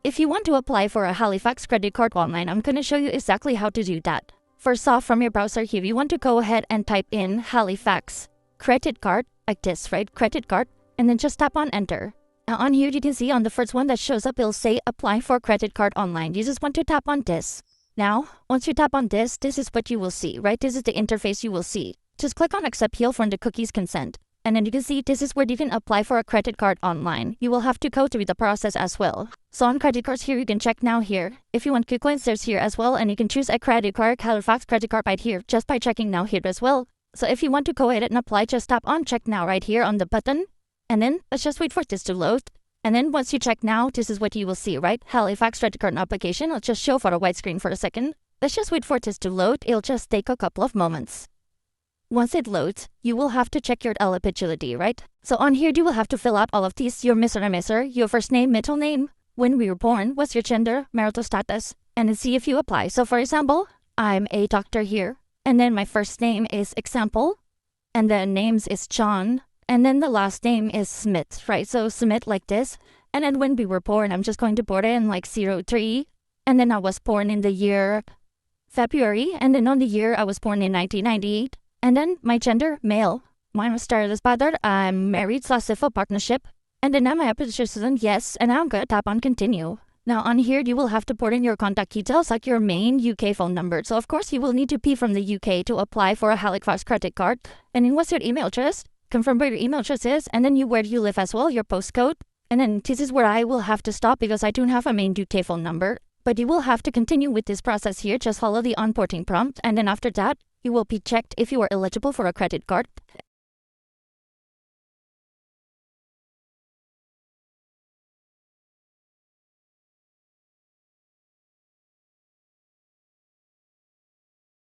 If you want to apply for a Halifax credit card online, I'm going to show you exactly how to do that. First off, from your browser here, you want to go ahead and type in Halifax credit card, like this, right? Credit card, and then just tap on enter. Now on here, you can see on the first one that shows up, it'll say apply for credit card online. You just want to tap on this. Now, once you tap on this is what you will see, right? This is the interface you will see. Just click on accept here for the cookies consent. And then you can see this is where you can apply for a credit card online. You will have to go through the process as well. So on credit cards here, you can check now here. If you want quick coins, there's here as well. And you can choose a credit card, Halifax credit card right here, just by checking now here as well. So if you want to go ahead and apply, just tap on check now right here on the button. And then let's just wait for this to load. And then once you check now, this is what you will see, right? Halifax credit card application. I'll just show for a white screen for a second. Let's just wait for this to load. It'll just take a couple of moments. Once it loads, you will have to check your eligibility, right? So on here, you will have to fill out all of these, your Mr. and Mrs., your first name, middle name, when we were born, what's your gender, marital status, and then see if you apply. So for example, I'm a doctor here, and then my first name is example, and then names is John, and then the last name is Smith, right? So Smith like this, and then when we were born, I'm just going to put in like 03, and then I was born in the year February, and then on the year I was born in 1998. And then my gender, male. Mine was started as father. I'm married / civil partnership. And then I'm a citizen, yes. And now I'm going to tap on continue. Now on here, you will have to put in your contact details like your main UK phone number. So of course, you will need to be from the UK to apply for a Halifax credit card. And then what's your email address? Confirm where your email address is. And then where you live as well, your postcode. And then this is where I will have to stop because I don't have a main UK phone number. But you will have to continue with this process here. Just follow the onboarding prompt. And then after that, you will be checked if you are eligible for a credit card.